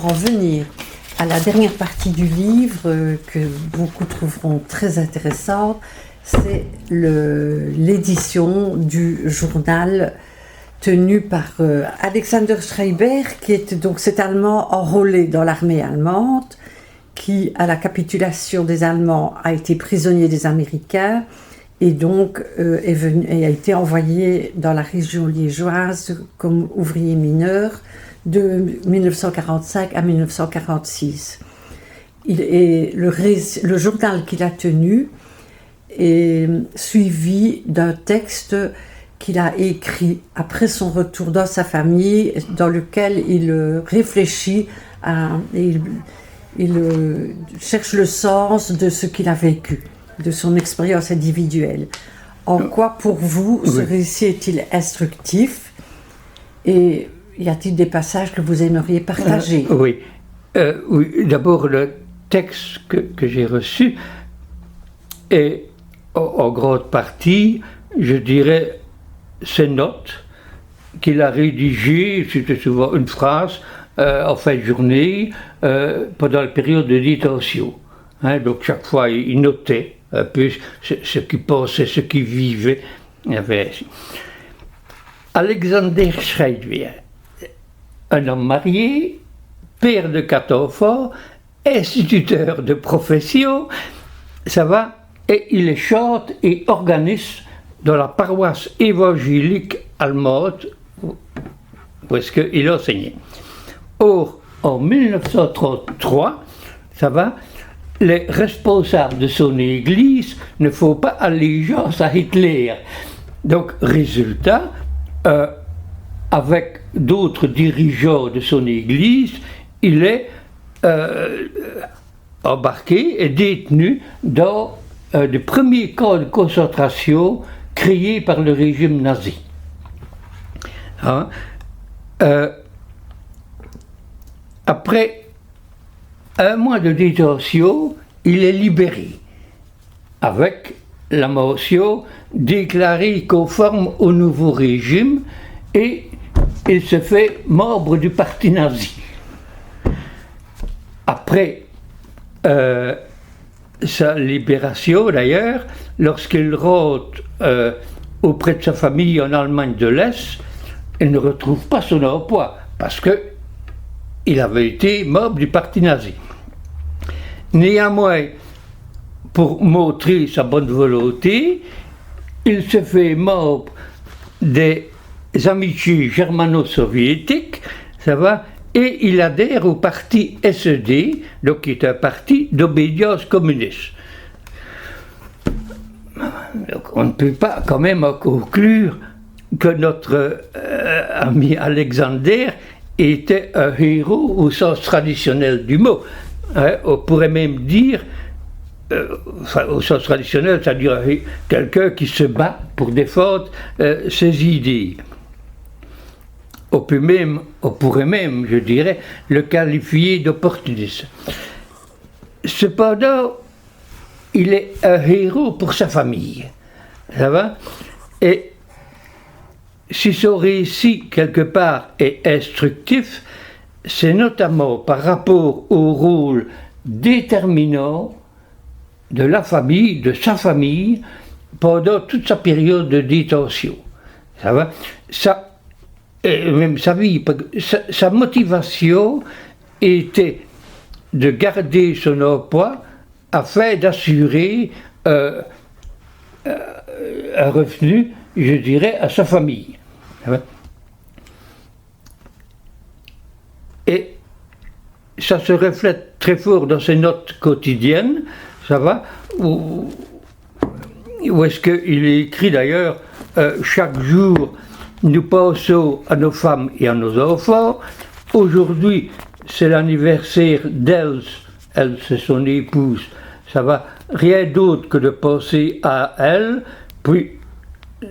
pour en venir à la dernière partie du livre que beaucoup trouveront très intéressante, c'est l'édition du journal tenu par Alexander Schreiber, qui était donc cet Allemand enrôlé dans l'armée allemande, qui, à la capitulation des Allemands, a été prisonnier des Américains et donc a été envoyé dans la région liégeoise comme ouvrier mineur de 1945 à 1946. Le journal qu'il a tenu est suivi d'un texte qu'il a écrit après son retour dans sa famille, dans lequel il réfléchit il cherche le sens de ce qu'il a vécu, de son expérience individuelle. En quoi, pour vous, ce récit est-il instructif et y a-t-il des passages que vous aimeriez partager? Oui. D'abord, le texte que j'ai reçu est en grande partie, je dirais, ses notes qu'il a rédigées, c'était souvent une phrase, en fin de journée, pendant la période de détention. Donc chaque fois, il notait un peu ce qu'il pensait, ce qu'il vivait. Alexander Schreiber, un homme marié, père de 4 enfants, instituteur de profession, ça va, et il chante et organiste dans la paroisse évangélique allemande où est-ce qu'il enseignait. Or, en 1933, ça va, les responsables de son église ne font pas allégeance à Hitler. Donc, résultat, avec d'autres dirigeants de son église, il est embarqué et détenu dans le premier camp de concentration créé par le régime nazi. Après un mois de détention, il est libéré, avec la mention déclarée conforme au nouveau régime, et il se fait membre du parti nazi. Après sa libération, d'ailleurs, lorsqu'il rentre auprès de sa famille en Allemagne de l'Est, il ne retrouve pas son emploi, parce qu'il avait été membre du parti nazi. Néanmoins, pour montrer sa bonne volonté, il se fait membre des amitiés germano-soviétiques, ça va, et il adhère au parti SED, donc qui est un parti d'obédience communiste. Donc on ne peut pas quand même conclure que notre ami Alexander était un héros au sens traditionnel du mot. On pourrait même dire, au sens traditionnel, c'est-à-dire quelqu'un qui se bat pour défendre ses idées. On pourrait même, je dirais, le qualifier d'opportuniste. Cependant, il est un héros pour sa famille. Ça va? Et si son récit, quelque part, est instructif, c'est notamment par rapport au rôle déterminant de la famille, de sa famille, pendant toute sa période de détention. Ça va? Et même sa vie, sa motivation était de garder son emploi afin d'assurer un revenu, je dirais, à sa famille. Et ça se reflète très fort dans ses notes quotidiennes, ça va, où est-ce qu'il écrit d'ailleurs chaque jour, nous pensons à nos femmes et à nos enfants. Aujourd'hui, c'est l'anniversaire d'Else, elle c'est son épouse, ça va, rien d'autre que de penser à elle. Puis,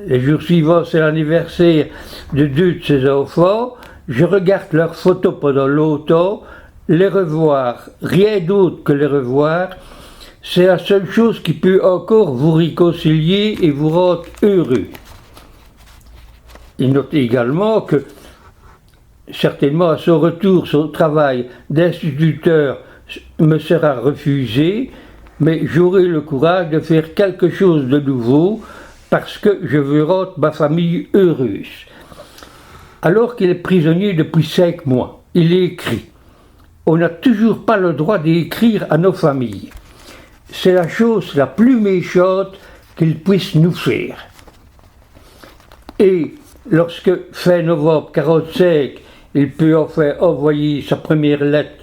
les jours suivants, c'est l'anniversaire de 2 de ses enfants. Je regarde leurs photos pendant longtemps, les revoir, rien d'autre que les revoir, c'est la seule chose qui peut encore vous réconcilier et vous rendre heureux. Il note également que certainement à son retour, son travail d'instituteur me sera refusé, mais j'aurai le courage de faire quelque chose de nouveau parce que je veux rendre ma famille heureuse. Alors qu'il est prisonnier depuis 5 mois, il écrit. On n'a toujours pas le droit d'écrire à nos familles. C'est la chose la plus méchante qu'il puisse nous faire. Et lorsque, fin novembre 1945, il peut enfin envoyer sa première lettre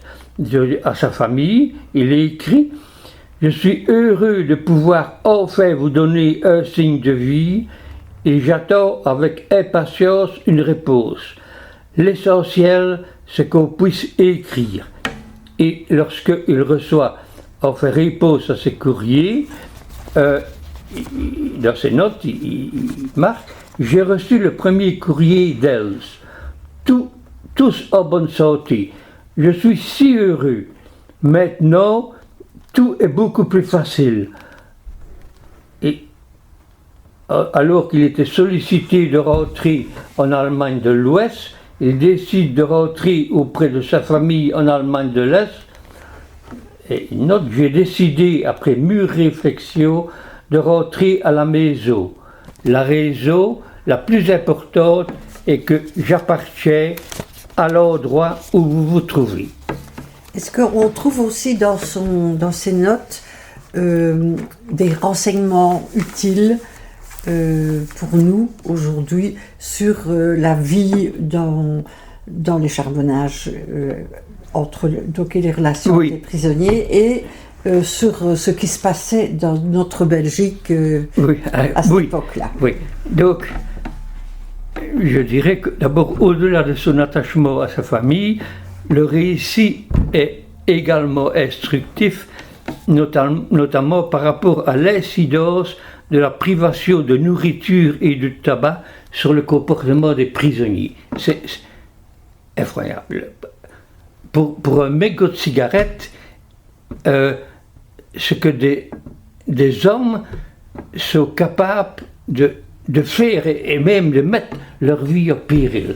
à sa famille, il écrit « Je suis heureux de pouvoir enfin vous donner un signe de vie et j'attends avec impatience une réponse. L'essentiel, c'est qu'on puisse écrire. » Et lorsqu'il reçoit enfin réponse à ses courriers, dans ses notes, il marque « J'ai reçu le premier courrier d'Els. Tous en bonne santé. Je suis si heureux. Maintenant, tout est beaucoup plus facile. » Et alors qu'il était sollicité de rentrer en Allemagne de l'Ouest, il décide de rentrer auprès de sa famille en Allemagne de l'Est. Et il note « J'ai décidé, après mûre réflexion, de rentrer à la maison. La raison la plus importante est que j'appartiens à l'endroit où vous vous trouvez. » Est-ce qu'on trouve aussi dans ses notes des renseignements utiles pour nous aujourd'hui sur la vie dans les charbonnages donc les relations oui. des prisonniers et sur ce qui se passait dans notre Belgique oui, à cette oui, époque-là. Oui, donc je dirais que d'abord, au-delà de son attachement à sa famille, le récit est également instructif, notamment par rapport à l'incidence de la privation de nourriture et de tabac sur le comportement des prisonniers. C'est effroyable. Pour un mégot de cigarette, ce que des hommes sont capables de faire et même de mettre leur vie au péril.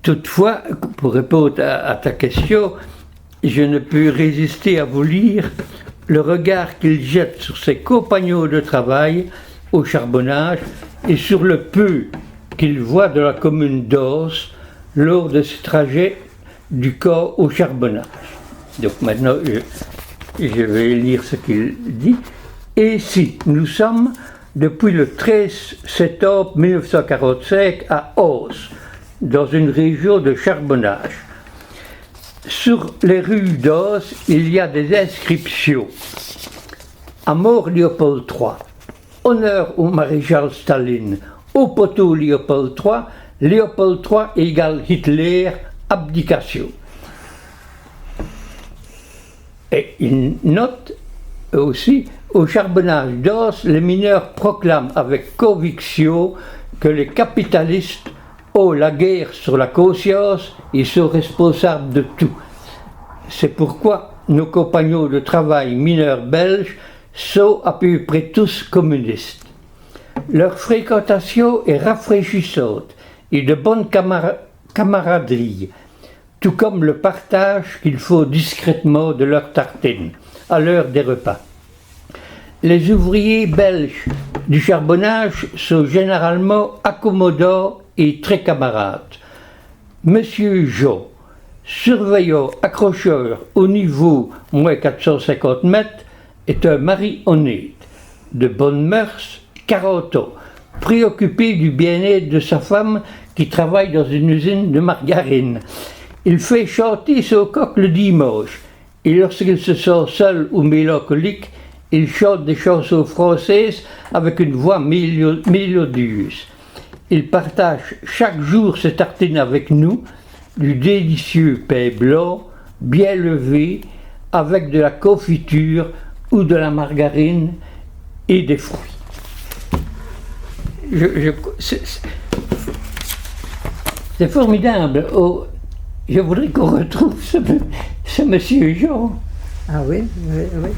Toutefois, pour répondre à ta question, je ne peux résister à vous lire le regard qu'il jette sur ses compagnons de travail au charbonnage et sur le peu qu'il voit de la commune d'Os lors de ce trajet du camp au charbonnage. Donc maintenant, je vais lire ce qu'il dit. Et si nous sommes depuis le 13 septembre 1945 à Os, dans une région de charbonnage. Sur les rues d'Os, il y a des inscriptions. À mort Léopold III, honneur au maréchal Staline, au poteau Léopold III égale Hitler, abdication. Et il note aussi, au charbonnage d'Os, les mineurs proclament avec conviction que les capitalistes ont la guerre sur la conscience et sont responsables de tout. C'est pourquoi nos compagnons de travail mineurs belges sont à peu près tous communistes. Leur fréquentation est rafraîchissante et de bonne camaraderie, tout comme le partage qu'ils font discrètement de leurs tartines à l'heure des repas. Les ouvriers belges du charbonnage sont généralement accommodants et très camarades. Monsieur Jean, surveillant accrocheur au niveau moins 450 mètres, est un mari honnête, de bonnes mœurs, 40 ans, préoccupé du bien-être de sa femme qui travaille dans une usine de margarine. Il fait chanter son coq le dimanche, et lorsqu'il se sent seul ou mélancolique, il chante des chansons françaises avec une voix mélodieuse. Il partage chaque jour ses tartines avec nous, du délicieux pain blanc, bien levé, avec de la confiture ou de la margarine et des fruits. C'est formidable. Oh, je voudrais qu'on retrouve ce monsieur Jean. Ah oui, oui, oui.